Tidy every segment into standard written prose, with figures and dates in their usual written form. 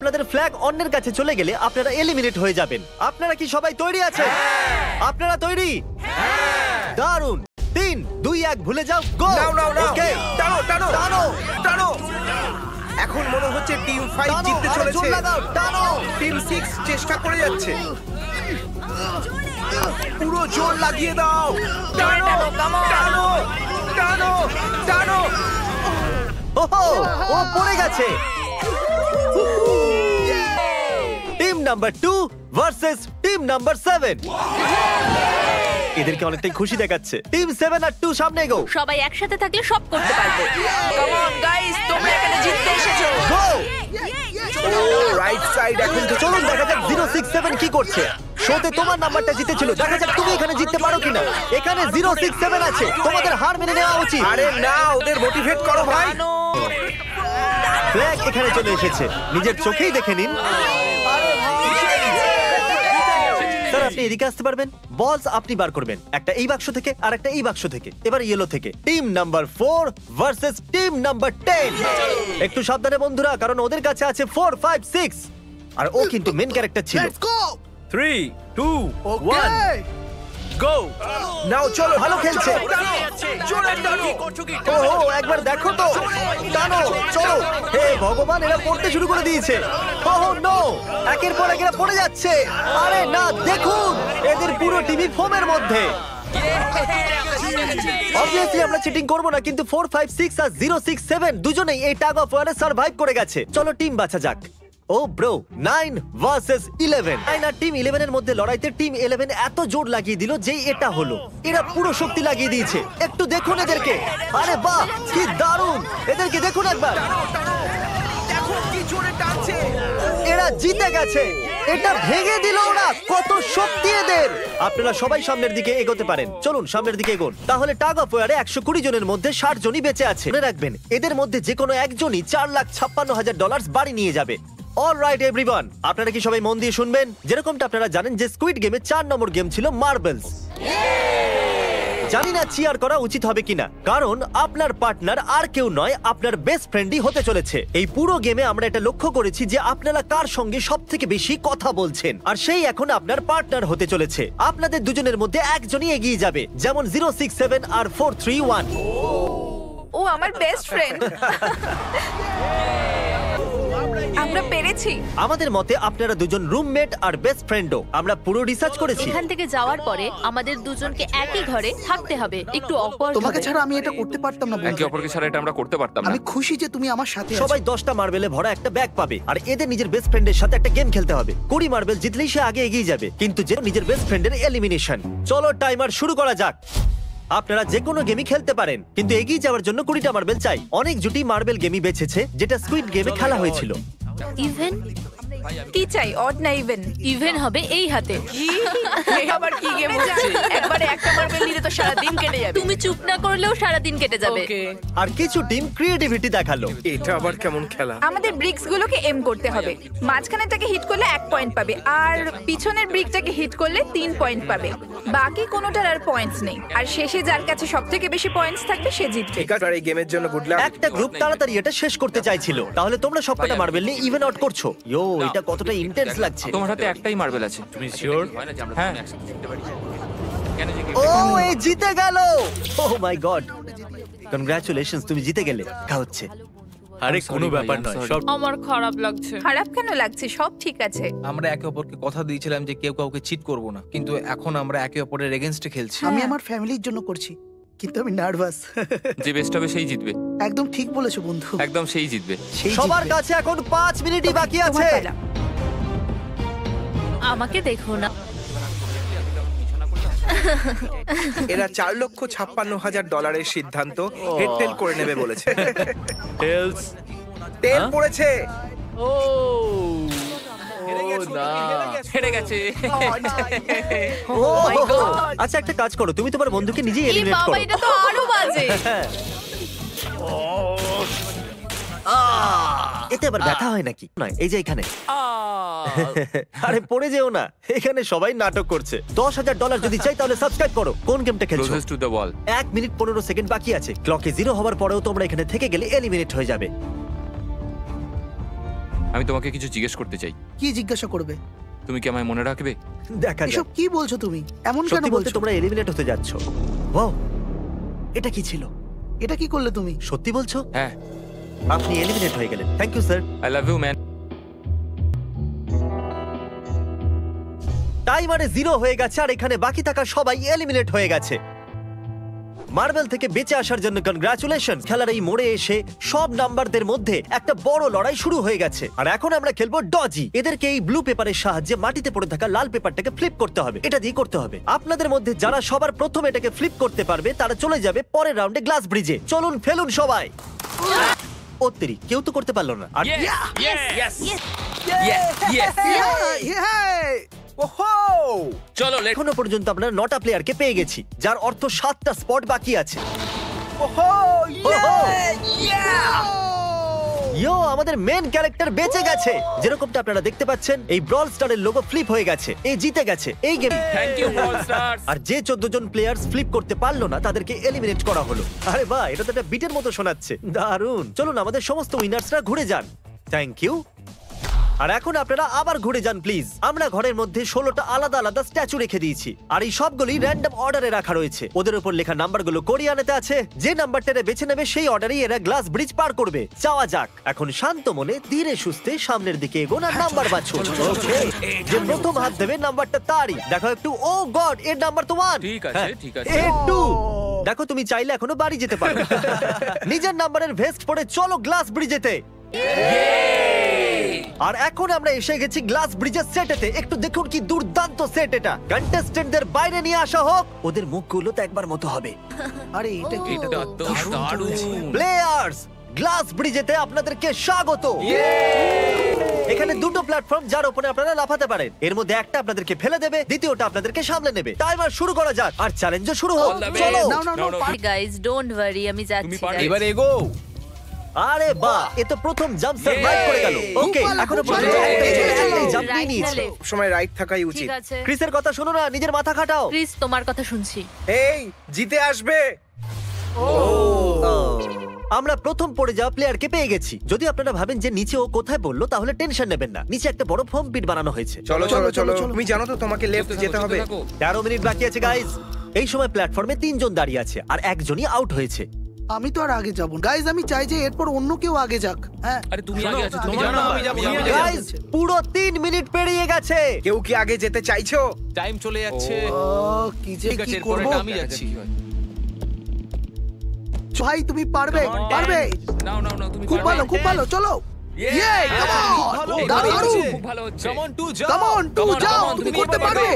আপনাদের ফ্ল্যাগ অন্যের কাছে চলে গেলে আপনারা এলিমিনেট হয়ে যাবেন। আপনারা কি সবাই তৈরি আছেন? আপনারা তৈরি? দারুণ। 3, 2, 1 ভুলে যাও। গো। নাও নাও নাও ওকে। টানো টানো টানো। টানো এখন মনে হচ্ছে টিম 5 টানো, জিততে আরো চলেছে। জোর লাগাও, টানো। টিম 6 চেষ্টা করে যাচ্ছে। পুরো জোর লাগিয়ে দাও। টানো টানো টানো টানো। ওহো, ও পড়ে গেছে। Team number 2 versus team number 7। এদেরকে অনেকটাই খুশি দেখাচ্ছে। টিম 7 আর 2 সামনে এগো। সবাই একসাথে থাকলে সব করতে পারবে। কাম অন গাইস, তোমরা এখানে জিততে এসেছো। গো। ও রাইট সাইড এখন তো চলুন দেখা যাক 067 কি করছে। শোতে তোমার নাম্বারটা জিতেছিল, দেখা যাক তুমি এখানে জিততে পারো কিনা। এখানে 067 আছে, তোমাদের হার মেনে নেওয়া উচিত। আরে না, ওদের মোটিভেট করো ভাই। ফ্ল্যাগ এখানে চলে এসেছে, নিজের চোখেই দেখে নিন। স্যার আপনি এদিকে আসতে পারবেন? বলস আপনি বার করবেন, একটা এই বাক্স থেকে আর একটা এই বাক্স থেকে। এবার ইয়েলো থেকে। Team number 4 versus team number 10। একটু সাবধানে বন্ধুরা, কারণ ওদের কাছে আছে 4, 5, 6 আর ও কিন্তু মেন ক্যারেক্টার ছিল। 3, 2, 1 গো। নাও চলো, ভালো খেলছে। জোরে টানো। ওহো, একবার দেখো তো। টানো, চলো। হে ভগবান, এরা পড়তে শুরু করে দিয়েছে। ওহো নো, একের পর এক এরা পড়ে যাচ্ছে। আরে না, দেখুন এদের পুরো টিভি ফোমের মধ্যে। অবভিয়াসলি আমরা চিটিং করব না, কিন্তু 4, 5, 6 আর 067 দুজনেই এই টাগ অফ ওয়ারে সার্ভাইভ করে গেছে। চলো টিম বাছা যাক। ও ব্রো, 9 ভার্সেস 11। 9 আর টিম 11 এর মধ্যে লড়াইতে টিম 11 এত জোর লাগিয়ে দিল যে এটা হলো। এরা পুরো শক্তি লাগিয়ে দিয়েছে। একটু দেখুন এদেরকে। আরে বাহ, কি দারুণ। এদেরকে দেখুন একবার। দেখো কি জোরে টানছে। এরা জিতে গেছে। এটা ভেঙে দিল ওরা। কত শক্তি এদের। আপনারা সবাই সামনের দিকে এগোতে পারেন। চলুন সামনের দিকে এগোন। তাহলে টাগ অফ ওয়ারে 120 জনের মধ্যে 60 জনই বেঁচে আছে। মনে রাখবেন, এদের মধ্যে যে কোনো একজনই $4,56,000 বাড়ি নিয়ে যাবে। অলরাইট এভরিওয়ান, আপনারা কি সবাই মন দিয়ে শুনবেন? যেরকমটা আপনারা জানেন যে স্কুইড গেমে 4 নম্বর গেম ছিল মার্বেলস। জানি না চিয়ার করা উচিত হবে কিনা, কারণ আপনার পার্টনার আর কেউ নয়, আপনার বেস্ট ফ্রেন্ডই হতে চলেছে। এই পুরো গেমে আমরা এটা লক্ষ্য করেছি যে আপনারা কার সঙ্গে সবথেকে বেশি কথা বলছেন, আর সেই এখন আপনার পার্টনার হতে চলেছে। আপনাদের দুজনের মধ্যে একজনই এগিয়ে যাবে, যেমন 067 আর 431। ও আমার বেস্ট ফ্রেন্ড। আমরা পেরেছি। আমাদের মতে আপনারা দুজন রুমমেট আর বেস্ট ফ্রেন্ডও। আমরা পুরো রিসার্চ করেছি। এখান থেকে যাওয়ার পরে আমাদের দুজনকে একই ঘরে থাকতে হবে। একটু অকওয়ার্ড তোমাকে ছাড়া আমি এটা করতে পারতাম না বন্ধু। একে অপরকে ছাড়া এটা আমরা করতে পারতাম না। আমি খুশি যে তুমি আমার সাথে আছো। সবাই 10টা মার্বেলে ভরা একটা ব্যাগ পাবে, আর এদের নিজের বেস্ট ফ্রেন্ডের সাথে একটা গেম খেলতে হবে। 20 মার্বেল জিতলেই সে আগে এগিয়ে যাবে, কিন্তু যে নিজের বেস্ট ফ্রেন্ডের এলিমিনেশন। চলো টাইমার শুরু করা যাক। আপনারা যে কোনো গেমই খেলতে পারেন, কিন্তু এগিয়ে যাওয়ার জন্য 20টা মার্বেল চাই। অনেক জুটি মার্বেল গেমই বেছেছে, যেটা স্কুইড গেমে খেলা হয়েছিল। ইভেন কি চাই, অড না ইভেন? ইভেন হবে এই হাতে। কি আবার কি গেম হচ্ছে? একবারে একটা মার্বেল নিলে তো সারা দিন কেটে যাবে। তুমি চুপ না করলেও সারা দিন কেটে যাবে। ওকে, আর কিছু টিম ক্রিয়েটিভিটি দেখালো। এটা আবার কেমন খেলা? আমাদের ব্রিক্স গুলোকে এম করতে হবে। মাঝখানেরটাকে হিট করলে 1 পয়েন্ট পাবে, আর পিছনের ব্রিকটাকে হিট করলে 3 পয়েন্ট পাবে। বাকি কোনোটার আর পয়েন্টস নেই, আর শেষে যার কাছে সবথেকে বেশি পয়েন্টস থাকবে সে জিতবে। ঠিক আছে, আর এই গেমের জন্য গুড লাক। একটা গ্রুপ তাড়াতাড়ি এটা শেষ করতে চাইছিল। তাহলে তোমরা সবকটা মার্বেল নিয়ে ইভেন আউট করছো। ইয়ো, এটা কতটা ইন্টেন্স লাগছে। তোমার হাতে একটাই মার্বেল আছে। তুমি শিওর? হ্যাঁ। ও, এই জিতে গেল। ওহ মাই গড, কনগ্রাচুলেশনস, তুমি জিতে গেলে। দেখা হচ্ছে। আরে কোনো ব্যাপার নয়, সব আমার খারাপ লাগছে। খারাপ কেন লাগছে? সব ঠিক আছে। আমরা একে অপরকে কথা দিয়েছিলাম যে কেউ কাউকে চিট করব না, কিন্তু এখন আমরা একে অপরের এগেইনস্টে খেলছি। আমি আমার ফ্যামিলির জন্য করছি, কিন্তু আমি নার্ভাস। যে বেস্ট হবে সেই জিতবে। একদম ঠিক বলেছো বন্ধু। একদম সেই জিতবে। সেই সবার জিতবে। কাছে এখন 5 মিনিটই বাকি আছে। তোমার পালা। আমাকে দেখো না। এরা $4,56,000 সিদ্ধান্ত হেডটেল করে নেবে বলেছে। টেলস। তেল পড়েছে। ও হেরে গেছে। Oh my God! আচ্ছা একটা কাজ করো, তুমি তোমার বন্ধুকে নিজেই এই এলিমিনেট বাবা, করো। এটা তো আরো বাজে। হ্যাঁ। এতে আবার ব্যথা হয় নাকি? নয়, এই যে এখানে। আরে পড়ে যেও না, এখানে সবাই নাটক করছে। $10,000 যদি চাই তাহলে সাবস্ক্রাইব করো। কোন গেমটা খেলছো? Closest to the wall. 1 minute 15 second বাকি আছে। ক্লকে 0 হওয়ার পরেও তোমরা এখানে থেকে গেলে এলিমিনেট হয়ে যাবে। আমি তোমাকে কিছু জিজ্ঞেস করতে চাই। কি জিজ্ঞাসা করবে? তুমি কি আমায় মনে রাখবে? দেখা যাক। এসব কি বলছো তুমি? এমন কেন সত্যি বলতে বলছো? তোমরা এলিমিনেট হতে যাচ্ছ। ওয়াও, এটা কি ছিল? এটা কি করলে তুমি? সত্যি বলছো? হ্যাঁ, আপনি এলিমিনেট হয়ে গেলেন। Thank you sir. I love you man. টাইমারে 0 হয়ে গেছে আর এখানে বাকি থাকা সবাই এলিমিনেট হয়ে গেছে। মার্বেল থেকে বেঁচে আসার জন্য কনগ্রাচুলেশন। খেলার এই মোড়ে এসে সব নাম্বারদের মধ্যে একটা বড় লড়াই শুরু হয়ে গেছে। আর এখন আমরা খেলবো ডজি। এদেরকে এই ব্লু পেপারের সাহায্যে মাটিতে পড়ে থাকা লাল পেপারটাকে ফ্লিপ করতে হবে। এটা দিয়ে করতে হবে। আপনাদের মধ্যে যারা সবার প্রথম এটাকে ফ্লিপ করতে পারবে তারা চলে যাবে পরের রাউন্ডে গ্লাস ব্রিজে। চলুন ফেলুন সবাই। ওত্তেরি, কেউ তো করতে পারলো না। আর ওহো! চলো এখনো পর্যন্ত আমরা 9টা প্লেয়ারকে পেয়ে গেছি, যার অর্থ 7টা স্পট বাকি আছে। ওহো! ইয়ো, আমাদের মেন ক্যারেক্টার বেঁচে গেছে। যেরকমটা আপনারা দেখতে পাচ্ছেন, এই ব্রল স্টারের লোগো ফ্লিপ হয়ে গেছে। এই জিতে গেছে এই game. Thank you all stars. আর যে 14 জন প্লেয়ার্স ফ্লিপ করতে পারলো না তাদেরকে এলিমিনেট করা হলো। আরে বাহ, এটা তো একটা বিটের মতো শোনাচ্ছে। দারুণ। চলুন আমাদের সমস্ত উইনার্সরা ঘুরে যান। Thank you. আর এখন আপনারা আবার ঘুরে যান প্লিজ। আমরা ঘরের মধ্যে 16টা আলাদা আলাদা স্ট্যাচু রেখে দিয়েছি, আর এই সবগুলি র্যান্ডম অর্ডারে রাখা রয়েছে। ওদের উপর লেখা নাম্বারগুলো কোরিয়ানেতে আছে। যে নাম্বারটা বেছে নেবে সেই অর্ডারেই এরা গ্লাস ব্রিজ পার করবে। যাওয়া যাক। এখন শান্ত মনে ধীরে সুস্থে সামনের দিকে এগোন আর নাম্বার বাছুন। ওকে, যে প্রথম হাত দেবে নাম্বারটা তারই। দেখো একটু, ও গড, এর নাম্বার তো 1। ঠিক আছে, ঠিক আছে। এর 2। দেখো, তুমি চাইলে এখনো বাড়ি যেতে পারো। নিজের নাম্বারের ভেস্ট পরে চলো গ্লাস ব্রিজেতে। আর এখন আমরা এসে গেছি গ্লাস ব্রিজের সেটেতে। একটু দেখুন কি দুর্দান্ত সেট এটা। কন্টেস্টেন্টদের বাইরে নিয়ে আসা হোক। ওদের মুখগুলো তো একবার মতো হবে। আরে এটা কি? এটা তো দারুণ। প্লেয়ার্স, গ্লাস ব্রিজেতে আপনাদেরকে স্বাগত। এখানে দুটো প্ল্যাটফর্ম যার উপরে আপনারা লাফাতে পারেন। এর মধ্যে একটা আপনাদেরকে ফেলে দেবে, দ্বিতীয়টা আপনাদেরকে সামলে নেবে। টাইমার শুরু করা যাক আর চ্যালেঞ্জও শুরু হোক। All the best. চলো। নাও নাও নাও, No, no. Per- guys don't worry, আমি তুমি যাচ্ছি পারবে। guys। এবার এগো। আরে বাহ, এ তো প্রথম জাম্প সার্ভাইভ করে গেল। ওকে, ভালো, এখনো খুব পর্যন্ত ভালো। একটাই জাম্প Right নিয়ে না নিয়েছে। left? সময় রাইট থাকাই উচিত। ঠিক আছে ক্রিসের কথা শোনো না, নিজের মাথা খাটাও। ক্রিস, তোমার কথা শুনছি। এই জিতে আসবে। আমরা প্রথম পড়ে যাওয়া প্লেয়ারকে পেয়ে গেছি। যদি আপনারা ভাবেন যে নিচে ও কোথায় বললো, তাহলে টেনশন নেবেন না। নিচে একটা বড় ফর্ম পিট বানানো হয়েছে। চলো চলো চলো। চলো। তুমি জানো তো তোমাকে লেফট যেতে হবে। 13 মিনিট বাকি আছে গাইজ। এই সময় প্ল্যাটফর্মে 3 জন দাঁড়িয়ে আছে আর একজনই আউট হয়েছে। আমি তো আর আগে যাব না গাইজ। আমি চাই যে এরপর অন্য কেউ আগে যাক। হ্যাঁ, আরে তুমি আগে আছো, তুমি তোমার জানো নাম আমি যাবো। গাইজ, পুরো 3 মিনিট পেরিয়ে গেছে। কেউ কি আগে যেতে চাইছো? টাইম চলে যাচ্ছে। কি যে ঠিক আছে, কি এরপরে করব? আমি যাচ্ছি। ভাই তুমি পারবে, পারবে। নাও নাও নাও, তুমি খুব পারবে। ভালো, খুব ভালো। চলো। ইয়ে, come on! এই দারুণ। হচ্ছে, খুব ভালো হচ্ছে। কাম অন টু যাও। Come on, Come on, যাও, come on, তুমি করতে পারবে।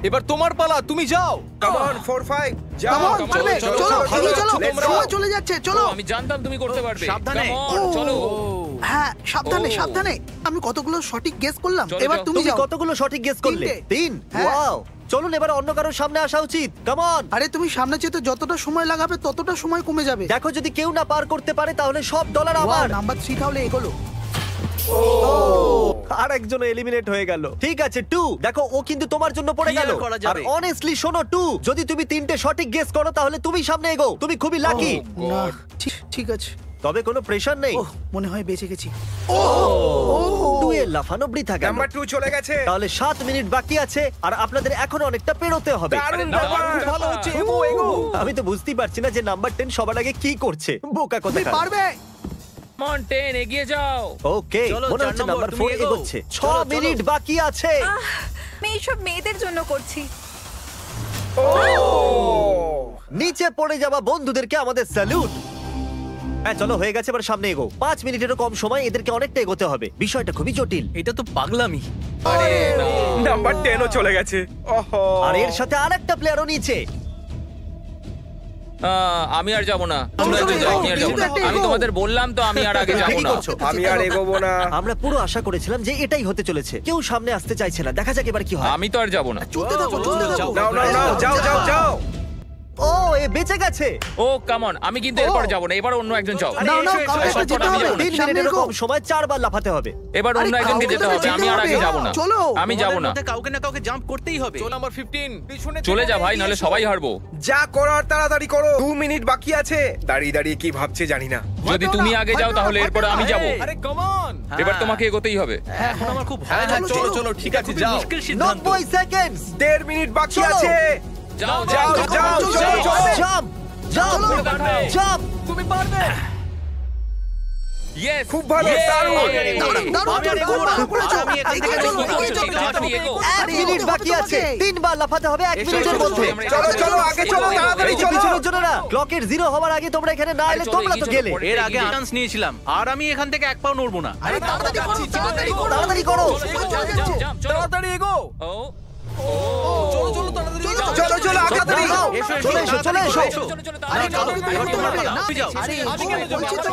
এবার তোমার পালা, তুমি যাও। কাম অন 4-5 যাও। Come on, পারবে। চলো, চলো, চলো, এগিয়ে চলো। let's go. সময় চলে যাচ্ছে, চলো। ও, আমি জানতাম তুমি করতে পারবে। সাবধানে। Come on, চলো। হ্যাঁ, সাবধানে, ও। সাবধানে। আমি কতগুলো সঠিক গেস করলাম। চলো, এবার যাও। তুমি তুমি যাও। কতগুলো সঠিক গেস করলে? 3টে। 3। হ্যাঁ। ওয়াও। চলুন এবার অন্য কারোর সামনে আসা উচিত। Come on. আরে তুমি সামনে যেতে যতটা সময় লাগাবে ততটা সময় কমে যাবে। দেখো, যদি কেউ না পার করতে পারে তাহলে সব ডলার ওয়াও, আমার। নাম্বার 3 তাহলে এগোলো। আর একজন এলিমিনেট হয়ে গেল। ঠিক আছে 2, দেখো ও কিন্তু তোমার জন্য পড়ে কি গেল। আর করা আর যাবে? অনেস্টলি শোনো 2, যদি তুমি 3টে সঠিক গেস করো তাহলে তুমি সামনে এগো। তুমি খুবই লাকি। না, ঠিক আছে। তবে কোনো প্রেশার নেই। ওহ, মনে হয় বেঁচে গেছি। 2 এর লাফানো বৃথা গেল। নাম্বার 2 চলে গেছে। তাহলে 7 মিনিট বাকি আছে আর আপনাদের এখনো অনেকটা পেরোতে হবে। দারুণ দারুণ, ব্যাপার। খুব ভালো হচ্ছে। এগো এগো। আমি তো বুঝতেই পারছি না যে নাম্বার 10 সবার আগে কি করছে। বোকা তুমি কথা। পারবে। Come on, 10, এগিয়ে যাও। ওকে, চলো, মনে 4 হচ্ছে নম্বর, নাম্বার তুমি 4 এগোও। এগোচ্ছে। চলো, 6 চলো। মিনিট বাকি আছে। আমি এইসব মেয়েদের জন্য করছি। নিচে পড়ে যাওয়া বন্ধুদেরকে আমাদের স্যালুট। হ্যাঁ চলো, হয়ে গেছে, এবার সামনে এগো। 5 মিনিটেরও কম সময়, এদেরকে অনেকটা এগোতে হবে। বিষয়টা খুবই জটিল। এটা তো পাগলামি। নাম্বার 10 ও চলে গেছে। ওহো। আর এর সাথে আরেকটা প্লেয়ারও নিচে। আমি আর যাব না। তোমরা চলো, যে যাও, এগো, আমি আর যাব কিন্তু না। একটা আমি এগো। তোমাদের বললাম তো আমি আর আগে যাব ঠিকই না। করছো। আমি আর এগোবো না। আমরা পুরো আশা করেছিলাম যে এটাই হতে চলেছে। কেউ সামনে আসতে চাইছে না। দেখা যাক এবার কি হয়। আমি তো আর যাব না। চলতে থাকো, চলতে থাকো। নাও নাও নাও, যাও যাও যাও। ও এ বেঁচে গেছে। ও কাম অন, আমি কিন্তু এরপর যাব না, এবার অন্য একজন যাও। না না কাউকে তো যেতে হবে 3 সামনে মিনিটের এগো। কম সময় 4 বার লাফাতে হবে। এবার অন্য আরে, একজনকে কাউকে যেতে তো হবে, আমি আর আগে যেতে যাব হবে। না। চলো। আমি যাব না। কাউকে না কাউকে জাম্প করতেই হবে। চল নাম্বার 15 পিছনে চলে যা ভাই, নাহলে সবাই হারবো। যা করার তাড়াতাড়ি করো, 2 মিনিট বাকি আছে। দাঁড়িয়ে দাঁড়িয়ে কি ভাবছে জানি না। যদি তুমি আগে যাও তাহলে এরপর আমি যাব। আরে কাম অন, এবার তোমাকে এগোতেই হবে। এখন আমার খুব ভয় চলো, লাগছে। চলো, চলো ঠিক আছে, যাও। মুশকিল সিদ্ধান্ত। 90 সেকেন্ডস। 1.5 মিনিট বাকি চলো। আছে। যাও যাও যাও চলো চলো। Jump jump jump. তুমি পারবে। ইয়েস, খুব ভালো, দারুণ। আমি আর এগোবো না। আমি এখান থেকে এগিয়ে এগোবো। চলো, এগিয়ে চলো, তাড়াতাড়ি এগো। 1 মিনিট বাকি আছে। 3 বার লাফাতে হবে 1 মিনিটের মধ্যে। চলো চলো আগে চলো, তাড়াতাড়ি এই যে চলো। পিছনের জন্য না, ক্লকের 0 হওয়ার আগে তোমরা এখানে না এলে চলো, তোমরা তো এগিয়ে চলো, গেলে। পরে। এর আগে চান্স নিয়েছিলাম আর আমি এখান থেকে এক পাও নড়বো না। আরে তাড়াতাড়ি করো, তাড়াতাড়ি করো। তাড়াতাড়ি করো। তাড়াতাড়ি এগো। ও চলো চলো তাড়াতাড়ি যাও। চলো চলো আগে তাড়াতাড়ি। দাঁড়াও, চলে এসো চলে এসো। আরে চলো, এবার তোমরা আরে, তুমি যাও। আরে, আমি কেন যাবো? বলছি তো।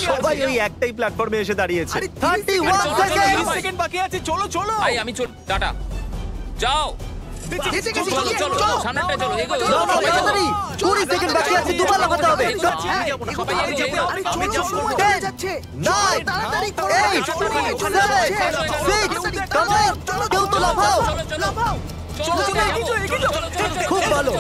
সবাই ওই একটাই প্ল্যাটফর্মে এসে দাঁড়িয়েছে। আরে, 31 সেকেন্ড। সেকেন্ড বাকি আছে, চলো চলো। ভাই আমি চল, টাটা, যাও। বেঁচে গেছি, চলো চলো চলো, সামনেটা চলো, এগো এগো, না, না, সবাই যাও। তাড়াতাড়ি। 20 সেকেন্ড বাকি আছে, দুবার লাফাতে হবে। আমি যাবো না, সবাই আরে, এগো, এগো। আরে, আমি চলো, যাবো। সময় 10, চলে যাচ্ছে। 9, তাড়াতাড়ি করো। 8, চলো, 7, চলে যাচ্ছে। 6, come on, কেউ তো লাফাও। চলো চলো, এগিয়ে যাও, চলো চলো চলো। খুব ভালো।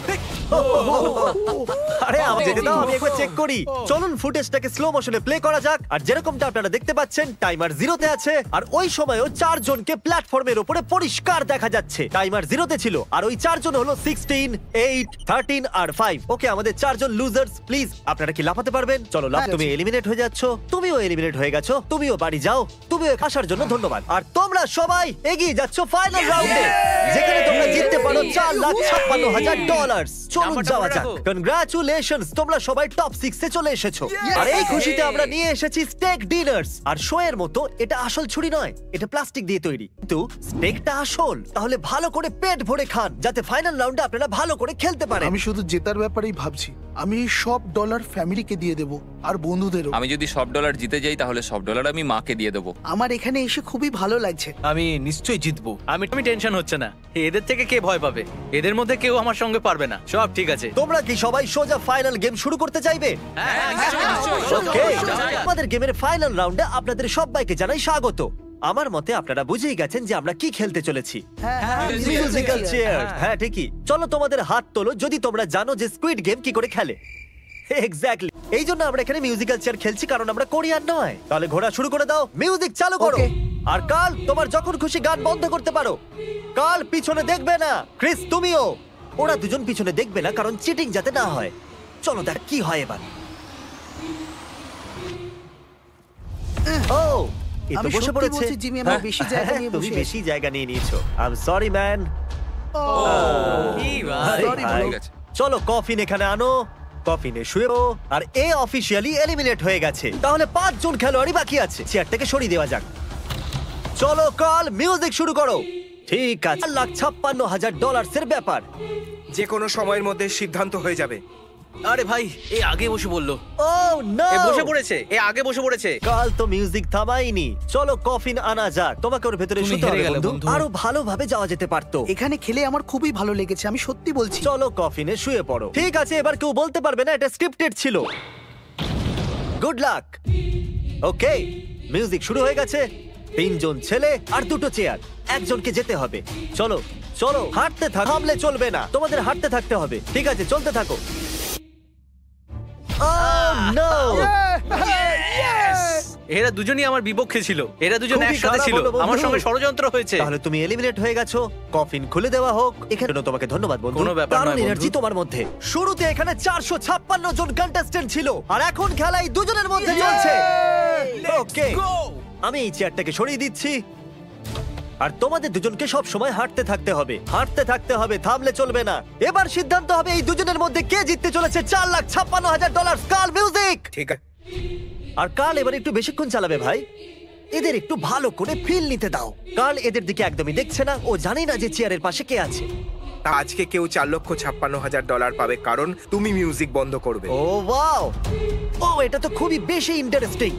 আরে আমি যেতে দাও, আমি একবার চেক করি। চলুন ফুটেজটাকে স্লো মোশনে প্লে করা যাক। আর যেরকমটা আপনারা দেখতে পাচ্ছেন টাইমার 0 তে আছে, আর ওই সময়ও 4 জনকে প্ল্যাটফর্মের উপরে পরিষ্কার দেখা যাচ্ছে। টাইমার 0 তে ছিল, আর ওই 4 জন হলো 16, 8, 13 আর 5। ওকে, আমাদের 4 জন লুজার্স। প্লিজ আপনারা কি লাফাতে পারবেন? চলো লাফ। তুমি এলিমিনেট হয়ে যাচ্ছ, তুমিও এলিমিনেট হয়ে গেছো, তুমিও বাড়ি যাও। তুমিও আসার জন্য ধন্যবাদ। আর তোমরা সবাই এগিয়ে যাচ্ছ ফাইনাল রাউন্ডে, যেখানে তোমরা জিততে পারো $4,56,000। চলুন যাওয়া যাক। কনগ্রাচুলেশনস, তোমরা সবাই টপ 6 এ চলে এসেছো। আর এই খুশিতে আমরা নিয়ে এসেছি স্টেক ডিনার্স। আর শো এর মতো এটা আসল ছুরি নয়, এটা প্লাস্টিক দিয়ে তৈরি, কিন্তু স্টেকটা আসল। তাহলে ভালো করে পেট ভরে খান, যাতে ফাইনাল রাউন্ডে আপনারা ভালো করে খেলতে পারেন। আমি শুধু জেতার ব্যাপারেই ভাবছি। আমি এই সব ডলার ফ্যামিলিকে দিয়ে দেবো আর বন্ধুদেরও। আমি যদি সব ডলার জিতে যাই তাহলে সব ডলার আমি মাকে দিয়ে দেবো। আমার এখানে এসে খুবই ভালো লাগছে। আমি নিশ্চয়ই জিতবো। আমি টেনশন হচ্ছে না। এদের থেকে কে ভয় পাবে? এদের মধ্যে কেউ আমার সঙ্গে পারবে না। সব ঠিক আছে। তোমরা কি সবাই সোজা ফাইনাল গেম শুরু করতে চাইবে? ওকে, আমাদের গেমের ফাইনাল রাউন্ডে আপনাদের সবাইকে জানাই স্বাগত। আমার মতে আপনারা বুঝেই গেছেন যে আমরা কি খেলতে চলেছি। Musical chair. হ্যাঁ ঠিকই। চলো তোমাদের হাত তোলো যদি তোমরা জানো যে স্কুইড গেম কি করে খেলে। এক্স্যাক্টলি, এই জন্য আমরা এখানে মিউজিক্যাল চেয়ার খেলছি, কারণ আমরা কোরিয়ান নয়। তাহলে ঘোড়া শুরু করে দাও, মিউজিক চালু করো। Okay. আর কাল তোমার যখন খুশি গান বন্ধ করতে পারো। কাল পিছনে দেখবে না। ক্রিস তুমিও। ওরা দুজন পিছনে দেখবে না, কারণ চিটিং যাতে না হয়। চলো দেখ কি হয় এবার। ও এই তো আমি বসে সত্যি পড়েছে। বলছি, জিমি, আমরা বেশি জায়গা নিয়ে তুমি বসে বেশি জায়গা নিয়ে নিয়েছো। I am sorry man. Sorry, bro. ঠিক আছে। চলো কফিন এখানে আনো। কফিনে শুয়ে পড়ো। আর এ অফিসিয়ালি এলিমিনেট হয়ে গেছে। তাহলে 5 জন খেলোয়াড়ই বাকি আছে। চেয়ারটাকে সরিয়ে দেওয়া যাক। চলো কাল মিউজিক শুরু করো। ঠিক আছে, $4,56,000 ব্যাপার। যে কোনো সময়ের মধ্যে সিদ্ধান্ত হয়ে যাবে। আরে ভাই, এ আগে বসে বললো। ও নো, এ বসে পড়েছে। এ আগে বসে পড়েছে। কাল তো মিউজিক থামাইনি। চলো কফিন আনা যাক। তোমাকে ওর ভেতরে তুমি শুতে হেরে হবে গেলে, বন্ধু। বন্ধু। আরো ভালোভাবে যাওয়া যেতে পারতো। এখানে খেলে আমার খুবই ভালো লেগেছে, আমি সত্যি বলছি। চলো কফিনে শুয়ে পড়ো। ঠিক আছে, এবার কেউ বলতে পারবে না এটা স্ক্রিপ্টেড ছিল। Good luck. ওকে, মিউজিক শুরু হয়ে গেছে। 3 জন ছেলে আর 2টো চেয়ার। একজনকে যেতে হবে। চলো চলো, হাঁটতে থাকো, থামলে চলবে না। তোমাদের হাঁটতে থাকতে হবে। ঠিক আছে, চলতে থাকো। Oh, no! এরা দুজনই আমার বিপক্ষে ছিল। এরা দুজন খুবই একসাথে খারাপ ছিল। হলো, বন্ধু। আমার সঙ্গে ষড়যন্ত্র হয়েছে। তাহলে তুমি এলিমিনেট হয়ে গেছো। কফিন খুলে দেওয়া হোক। এখানে তোমাকে ধন্যবাদ বন্ধু। কোনো ব্যাপার দারুণ নয়, বন্ধু। এনার্জি তোমার মধ্যে। শুরুতে এখানে 456 জন কন্টেস্টেন্ট ছিল, আর এখন খেলাই দুজনের মধ্যে চলছে। ওকে, আমি এই চেয়ারটাকে সরিয়ে দিচ্ছি। আর তোমাদের দুজনকে সব সময় হাঁটতে থাকতে হবে, হাঁটতে থাকতে হবে, থামলে চলবে না। এবার সিদ্ধান্ত হবে এই দুজনের মধ্যে কে জিততে চলেছে $4,56,000। কাল মিউজিক। ঠিক আছে। আর কাল এবার একটু বেশিক্ষণ চালাবে ভাই। এদের একটু ভালো করে ফিল নিতে দাও। কাল এদের দিকে একদমই দেখছে না। ও জানে না যে চেয়ারের পাশে কে আছে। তা আজকে কেউ $4,56,000 পাবে, কারণ তুমি মিউজিক বন্ধ করবে। ও ওয়াও, ও এটা তো খুবই বেশি ইন্টারেস্টিং।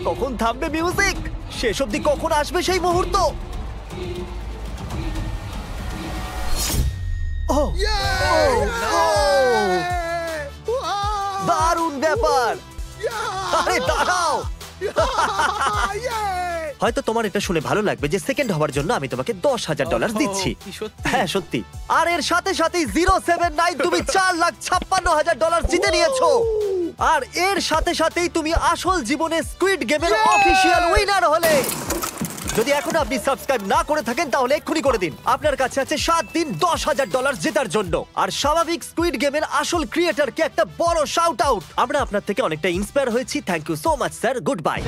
কখন থামবে মিউজিক? শেষ অবধি কখন আসবে সেই মুহূর্ত? ও ও দারুণ ব্যাপার। আরে দাঁড়াও, হয়তো তোমার এটা শুনে ভালো লাগবে যে সেকেন্ড হওয়ার জন্য আমি তোমাকে $10,000 দিচ্ছি। কি সত্যি? হ্যাঁ সত্যি। আর এর সাথে সাথেই 079 তুমি $4,56,000 জিতে নিয়েছো। আর এর সাথে সাথেই তুমি আসল জীবনে স্কুইড গেমের অফিসিয়াল উইনার হলে। যদি এখনো আপনি সাবস্ক্রাইব না করে থাকেন তাহলে এক্ষুনি করে দিন। আপনার কাছে আছে 7 দিন $10,000 জেতার জন্য। আর স্বাভাবিক স্কুইড গেমের আসল ক্রিয়েটরকে একটা বড় শাউট আউট। আমরা আপনার থেকে অনেকটা ইন্সপায়ার হয়েছি। Thank you so much sir. Good by.